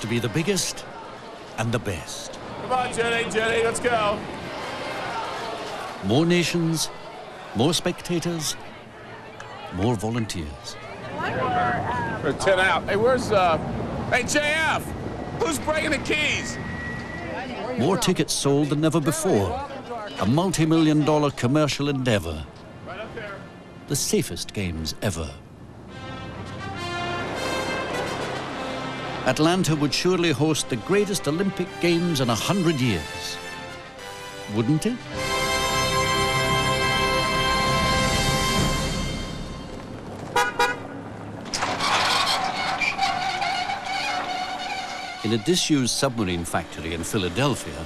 be the biggest and the best. Come on, Jenny, let's go. More nations, more spectators, more volunteers. We're 10 out. Hey, where's, hey, JF, who's bringing the keys? More tickets sold than ever before. A multi-million-dollar commercial endeavor. Right up there. The safest games ever. Atlanta would surely host the greatest Olympic Games in 100 years. Wouldn't it? In a disused submarine factory in Philadelphia,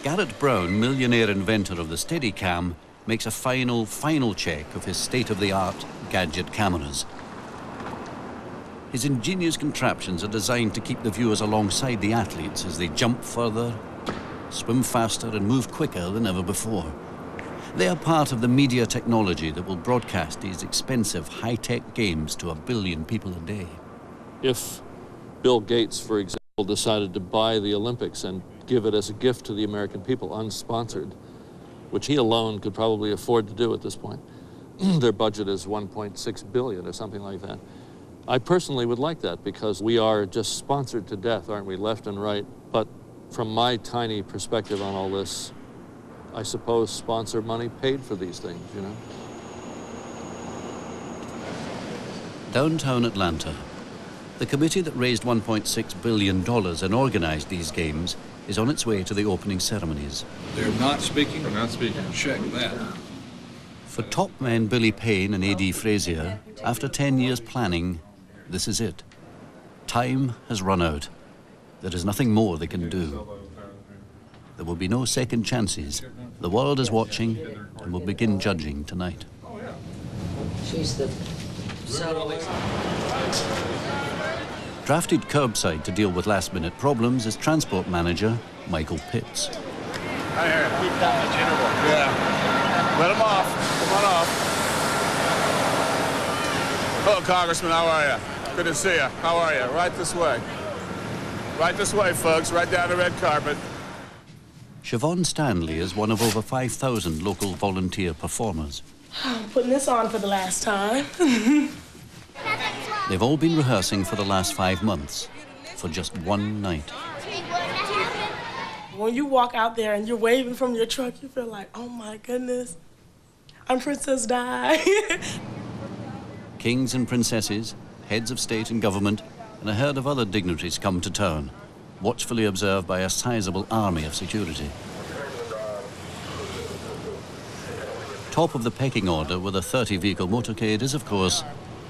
Garrett Brown, millionaire inventor of the Steadicam, makes a final check of his state-of-the-art gadget cameras. His ingenious contraptions are designed to keep the viewers alongside the athletes as they jump further, swim faster, and move quicker than ever before. They are part of the media technology that will broadcast these expensive, high-tech games to 1 billion people a day. If Bill Gates, for example, decided to buy the Olympics and give it as a gift to the American people, unsponsored, which he alone could probably afford to do at this point. Their budget is $1.6 billion or something like that. I personally would like that because we are just sponsored to death, aren't we, left and right? But from my tiny perspective on all this, I suppose sponsor money paid for these things, you know? Downtown Atlanta, the committee that raised $1.6 billion and organized these games is on its way to the opening ceremonies. They're not speaking? They're not speaking. Check that. For top men Billy Payne and A.D. Frazier, after 10 years planning, this is it. Time has run out. There is nothing more they can do. There will be no second chances. The world is watching and will begin judging tonight. She's the soloist. Drafted curbside to deal with last-minute problems is transport manager Michael Pitts. I hear you. Keep down the interval. Yeah. Let him off. Come on off. Hello, Congressman. How are you? Good to see you. How are you? Right this way. Right this way, folks. Right down the red carpet. Siobhan Stanley is one of over 5,000 local volunteer performers. I'm putting this on for the last time. They've all been rehearsing for the last 5 months, for just one night. When you walk out there and you're waving from your truck, you feel like, oh my goodness, I'm Princess Di. Kings and princesses, heads of state and government, and a herd of other dignitaries come to town, watchfully observed by a sizable army of security. Top of the pecking order with a 30-vehicle motorcade is, of course,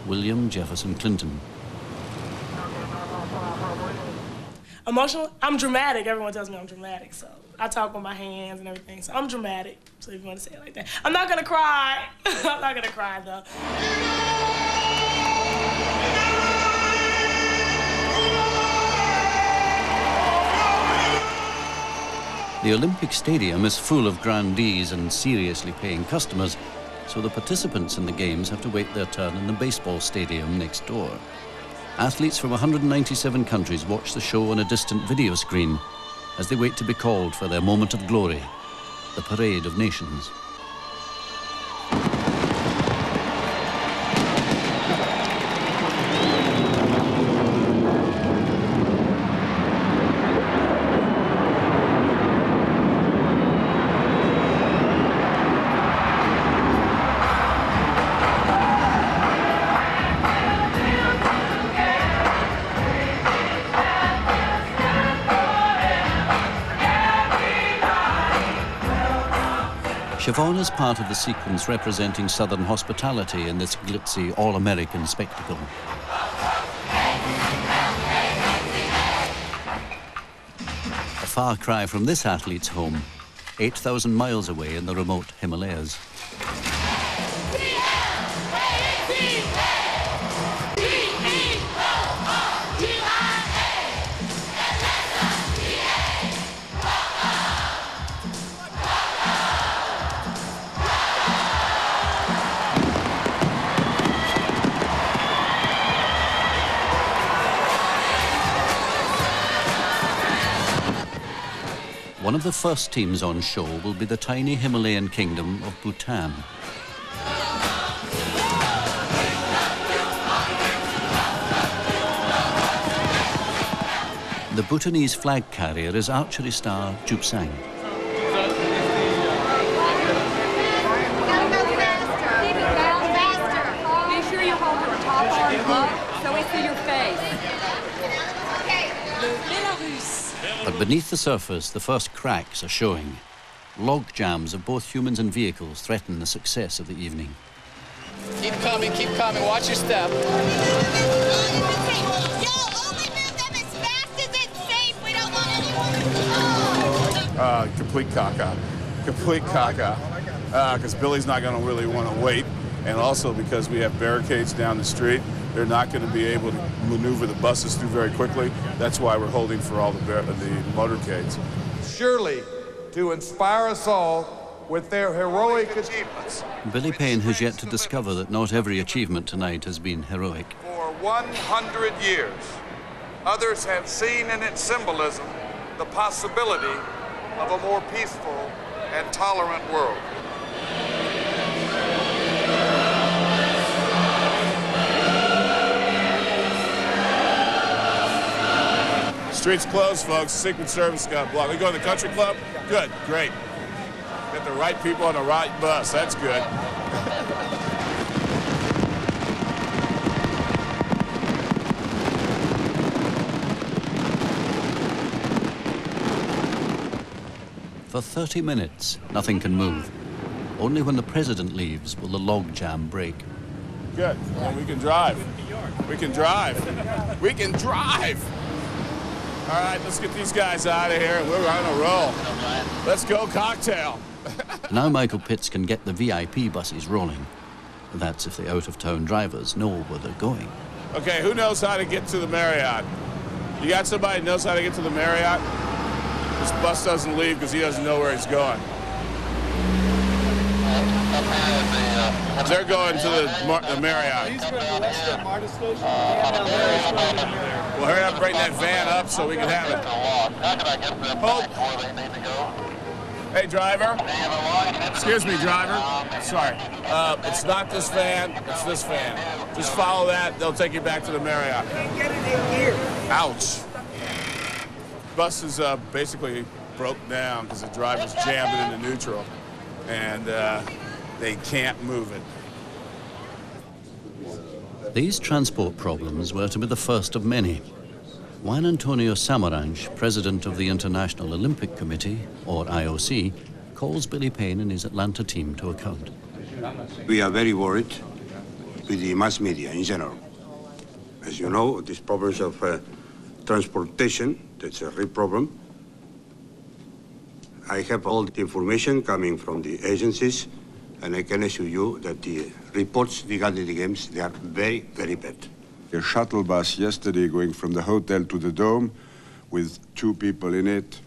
William Jefferson Clinton. Emotional? I'm dramatic. Everyone tells me I'm dramatic, so I talk with my hands and everything, so I'm dramatic, so if you want to say it like that. I'm not gonna cry. I'm not gonna cry, though. The Olympic Stadium is full of grandees and seriously paying customers, so the participants in the games have to wait their turn in the baseball stadium next door. Athletes from 197 countries watch the show on a distant video screen as they wait to be called for their moment of glory, the Parade of Nations. Siobhan is part of the sequence representing Southern hospitality in this glitzy, all-American spectacle. A far cry from this athlete's home, 8,000 miles away in the remote Himalayas. One of the first teams on shore will be the tiny Himalayan kingdom of Bhutan. The Bhutanese flag carrier is archery star Jupsang. So we see your face. But beneath the surface, the first cracks are showing. Log jams of both humans and vehicles threaten the success of the evening. Keep coming, watch your step. Yo, only move them as fast as it's safe. We don't want anyone to Complete caca. Complete caca. Because Billy's not going to really want to wait. And also because we have barricades down the street, they're not going to be able to maneuver the buses through very quickly. That's why we're holding for all the motorcades. Surely to inspire us all with their heroic achievements. Billy Payne has yet to discover that not every achievement tonight has been heroic. For 100 years, others have seen in its symbolism the possibility of a more peaceful and tolerant world. Streets closed, folks. Secret Service got blocked. We go to the country club? Good, great. Got the right people on the right bus. That's good. For 30 minutes, nothing can move. Only when the president leaves will the log jam break. Good. Well, we can drive. We can drive. We can drive. All right, let's get these guys out of here, and we're on a roll. Let's go cocktail. Now Michael Pitts can get the VIP buses rolling. That's if the out-of-town drivers know where they're going. Okay, who knows how to get to the Marriott? You got somebody who knows how to get to the Marriott? This bus doesn't leave because he doesn't know where he's going. They're going to the Marriott. Well, hurry up, bring that van up so we can have it. Hold. Hey, driver. Excuse me, driver. Sorry. It's not this van, it's this van. Just follow that, they'll take you back to the Marriott. Get it in here. Ouch. Bus is basically broke down because the driver's jammed it into neutral. And they can't move it. These transport problems were to be the first of many. Juan Antonio Samaranch, president of the International Olympic Committee, or IOC, calls Billy Payne and his Atlanta team to account. We are very worried with the mass media in general. As you know, these problems of transportation, that's a real problem. I have all the information coming from the agencies, and I can assure you that the reports regarding the games, they are very, very bad. A shuttle bus yesterday going from the hotel to the dome with 2 people in it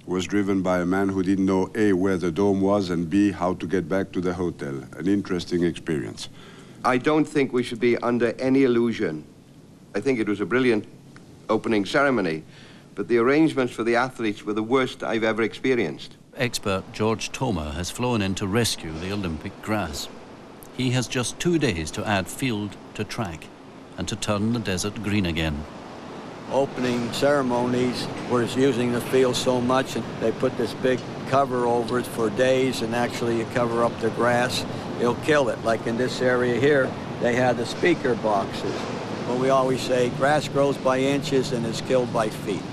was driven by a man who didn't know A, where the dome was, and B, how to get back to the hotel. An interesting experience. I don't think we should be under any illusion. I think it was a brilliant opening ceremony, but the arrangements for the athletes were the worst I've ever experienced. Expert George Toma has flown in to rescue the Olympic grass. He has just 2 days to add field to track and to turn the desert green again. Opening ceremonies was using the field so much, and they put this big cover over it for days, and actually you cover up the grass, it'll kill it. Like in this area here, they had the speaker boxes. Well, we always say grass grows by inches and is killed by feet.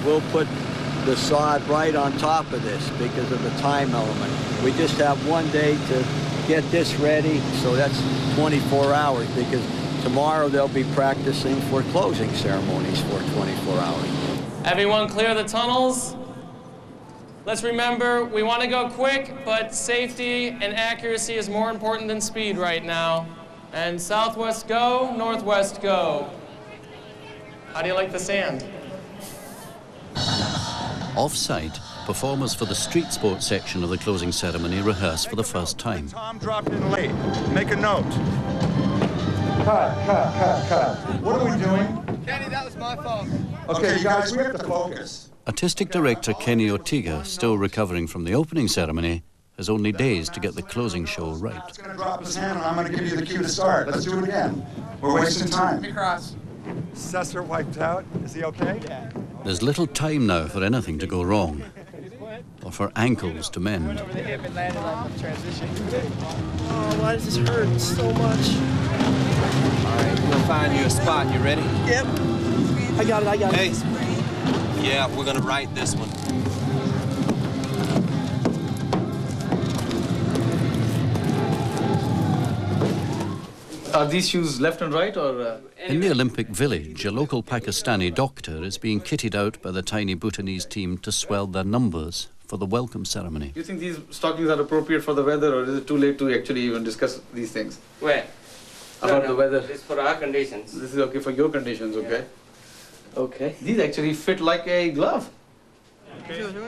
We'll put the sod right on top of this because of the time element. We just have 1 day to get this ready, so that's 24 hours, because tomorrow they'll be practicing for closing ceremonies for 24 hours. Everyone clear the tunnels. Let's remember, we want to go quick, but safety and accuracy is more important than speed right now. And southwest go, northwest go. How do you like the sand? Off-site, performers for the street sports section of the closing ceremony rehearse for the first time. Tom dropped in late. Make a note. Cut. What are we doing? Kenny, that was my fault. Okay, you guys, we have to focus. Artistic director Kenny Ortega, still recovering from the opening ceremony, has only days to get the closing show right. He's going to drop his hand and I'm going to give you the cue to start. Let's do it again. We're wasting time. Cross. Cesar wiped out. Is he okay? Yeah. There's little time now for anything to go wrong, or for ankles to mend. Oh, why does this hurt so much? All right, we'll find you a spot. You ready? Yep. I got it. Hey. Yeah, we're going to write this one. Are these shoes left and right, or...? In the Olympic Village, a local Pakistani doctor is being kitted out by the tiny Bhutanese team to swell their numbers for the welcome ceremony. Do you think these stockings are appropriate for the weather, or is it too late to actually even discuss these things? Where? About the weather. This is for our conditions. This is okay for your conditions, okay? Okay. These actually fit like a glove.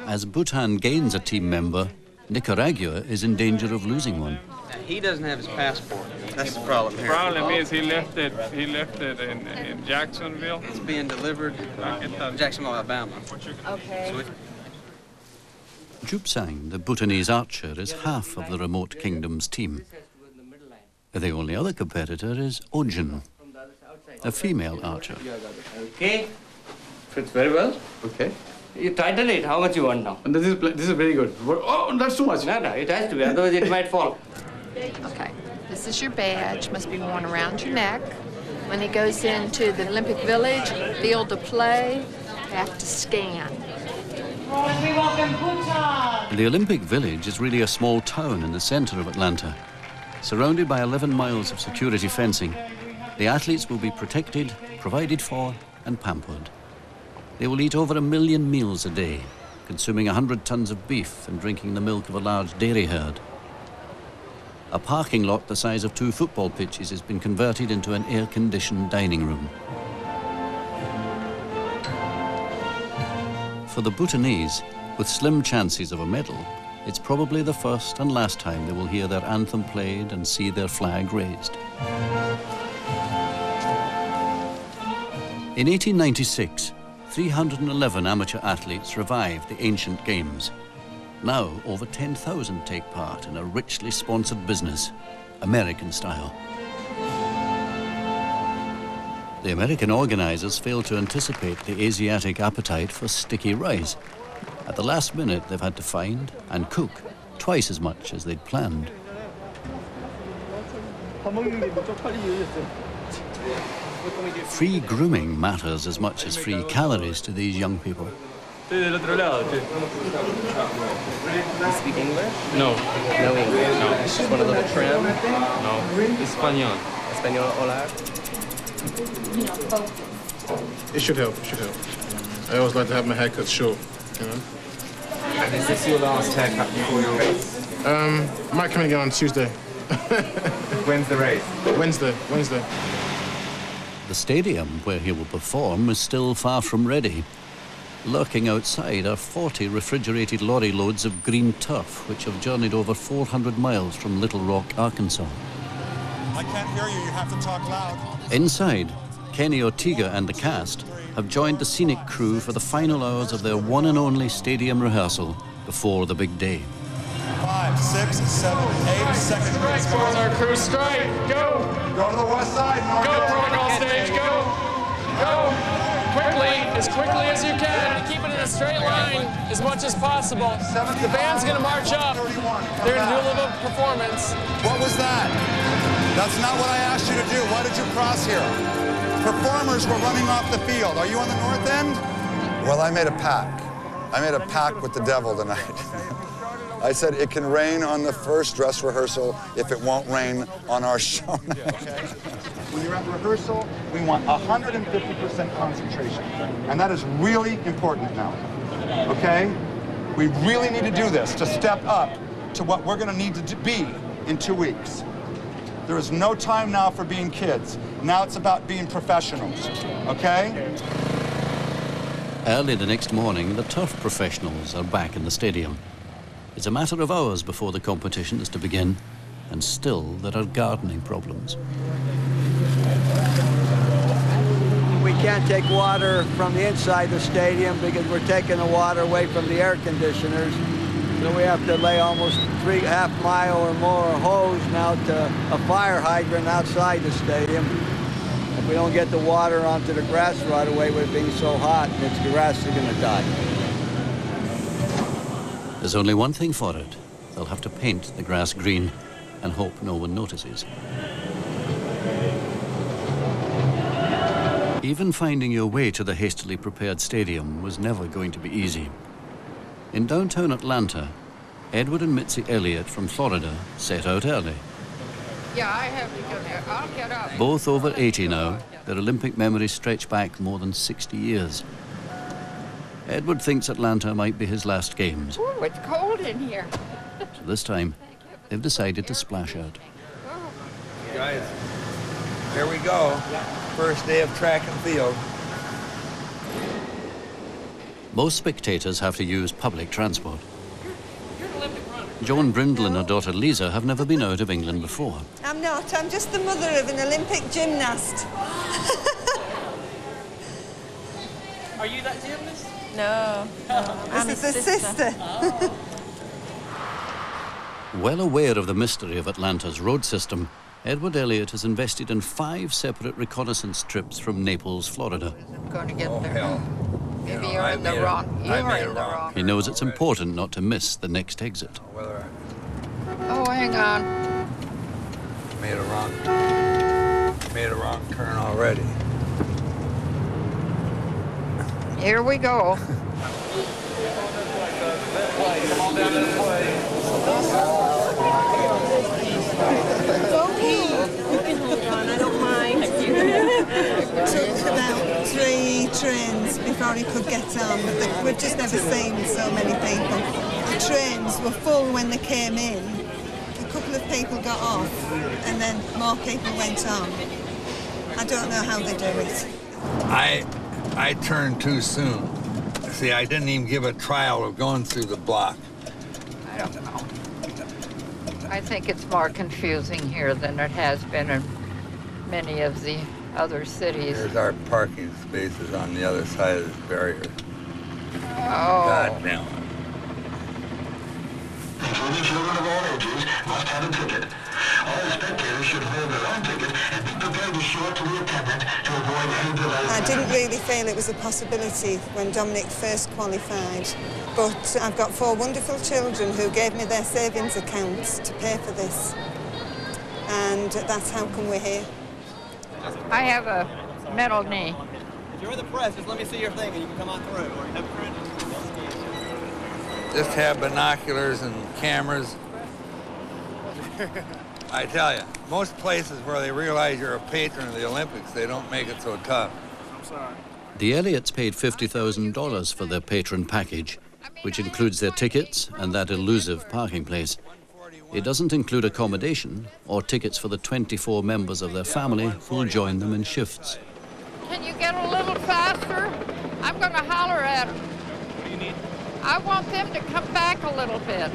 As Bhutan gains a team member, Nicaragua is in danger of losing one. He doesn't have his passport. That's the problem here. The problem is he left it in Jacksonville. It's being delivered in Jacksonville, Alabama. Okay. Jupsang, the Bhutanese archer, is half of the remote kingdom's team. The only other competitor is Ojin, a female archer. Okay. Fits very well. Okay. You tighten it. How much you want now? And this is very good. Oh, that's too much. No, it has to be. Otherwise, it might fall. Okay. This is your badge. Must be worn around your neck. When he goes into the Olympic Village, field of play, have to scan. We welcome Bhutan. The Olympic Village is really a small town in the center of Atlanta. Surrounded by 11 miles of security fencing, the athletes will be protected, provided for, and pampered. They will eat over 1 million meals a day, consuming 100 tons of beef and drinking the milk of a large dairy herd. A parking lot the size of 2 football pitches has been converted into an air-conditioned dining room. For the Bhutanese, with slim chances of a medal, it's probably the first and last time they will hear their anthem played and see their flag raised. In 1896, 311 amateur athletes revived the ancient games. Now, over 10,000 take part in a richly sponsored business, American style. The American organizers failed to anticipate the Asiatic appetite for sticky rice. At the last minute, they've had to find and cook twice as much as they'd planned. Free grooming matters as much as free calories to these young people. You speak English? No. No English? No. Just want a little trim? No. Español. Español, hola. It should help. I always like to have my haircut short, you know. And is this your last haircut before your race? Might come again on Tuesday. When's the race? Wednesday. The stadium where he will perform is still far from ready. Lurking outside are 40 refrigerated lorry loads of green turf, which have journeyed over 400 miles from Little Rock, Arkansas. I can't hear you. You have to talk loud. Inside, Kenny Ortega and the cast have joined the scenic crew for the final hours of their one and only stadium rehearsal before the big day. 5, 6, 7, 8 seconds. Strike, boys, our crew, strike. Go. Go to the west side. Go, protocol stage, go. Go. Quickly as you can. Keep it in a straight line as much as possible. The band's going to march up. They're going to do a little performance. What was that? That's not what I asked you to do. Why did you cross here? Performers were running off the field. Are you on the north end? Well, I made a pact. I made a pact with the devil tonight. I said it can rain on the first dress rehearsal if it won't rain on our show. When you're at rehearsal, we want 150% concentration. And that is really important now, okay? We really need to do this to step up to what we're going to need to be in 2 weeks. There is no time now for being kids. Now it's about being professionals, okay? Early the next morning, the turf professionals are back in the stadium. It's a matter of hours before the competition is to begin, and still there are gardening problems. We can't take water from the inside the stadium because we're taking the water away from the air conditioners. So we have to lay almost 3.5 mile or more hose now to a fire hydrant outside the stadium. If we don't get the water onto the grass right away with it being so hot, the grass is going to die. There's only one thing for it. They'll have to paint the grass green and hope no one notices. Even finding your way to the hastily prepared stadium was never going to be easy. In downtown Atlanta, Edward and Mitzi Elliott from Florida set out early. Yeah, I have to go there. I'll get up. Both over 80 now, their Olympic memories stretch back more than 60 years. Edward thinks Atlanta might be his last games. Ooh, it's cold in here. So this time, they've decided to splash out. Guys, here we go. First day of track and field. Most spectators have to use public transport. Joan Brindle and her daughter Lisa have never been out of England before. I'm not. I'm just the mother of an Olympic gymnast. Are you that gymnast? No. This is the sister. Well aware of the mystery of Atlanta's road system, Edward Elliott has invested in 5 separate reconnaissance trips from Naples, Florida. I'm going to get there. Maybe you're in the wrong. You're in the wrong. He knows it's important not to miss the next exit. Oh, hang on. Made a wrong turn already. Here we go. You can hold on, I don't mind. Took about 3 trains before he could get on. We've just never seen so many people. The trains were full when they came in. A couple of people got off, and then more people went on. I don't know how they do it. I turned too soon. See, I didn't even give a trial of going through the block. I don't know. I think it's more confusing here than it has been in many of the other cities. There's our parking spaces on the other side of this barrier. Oh. God damn it. Including children of all ages, must have a ticket. All spectators should hold their own ticket and be prepared to show it to the attendant to avoid any delays. I didn't really feel it was a possibility when Dominic first qualified, but I've got 4 wonderful children who gave me their savings accounts to pay for this, and that's how come we're here. I have a metal knee. If you're in the press, just let me see your thing and you can come on through. Or you have a friend. Just have binoculars and cameras. I tell you, most places where they realize you're a patron of the Olympics, they don't make it so tough. I'm sorry. The Elliots paid $50,000 for their patron package, which includes their tickets and that elusive parking place. It doesn't include accommodation or tickets for the 24 members of their family who will join them in shifts. Can you get a little faster? I'm going to holler at them. What do you need? I want them to come back a little bit.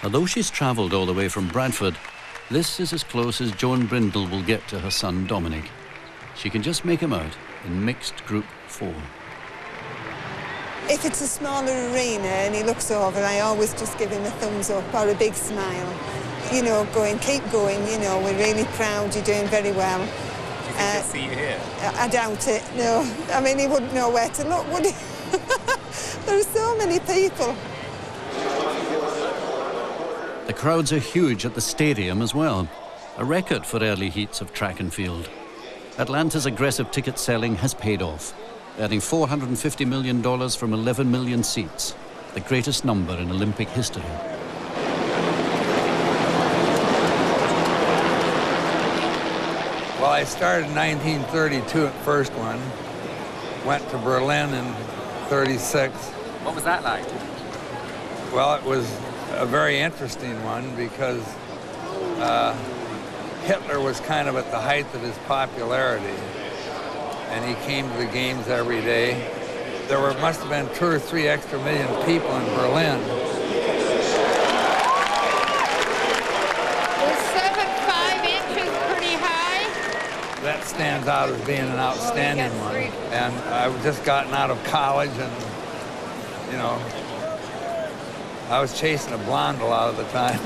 Although she's travelled all the way from Bradford, this is as close as Joan Brindle will get to her son Dominic. She can just make him out in mixed group 4. If it's a smaller arena and he looks over, I always just give him a thumbs up or a big smile. You know, keep going, you know, we're really proud, you're doing very well. Do you think he'll see you here? I doubt it, no. I mean, he wouldn't know where to look, would he? There are so many people. The crowds are huge at the stadium as well, a record for early heats of track and field. Atlanta's aggressive ticket selling has paid off, earning $450 million from 11 million seats, the greatest number in Olympic history. Well, I started in 1932 at first one, went to Berlin in 36. What was that like? Well, it was a very interesting one because Hitler was kind of at the height of his popularity, and he came to the games every day. There must have been 2 or 3 extra million people in Berlin, that stands out as being an outstanding one. And I've just gotten out of college, and, you know, I was chasing a blonde a lot of the time.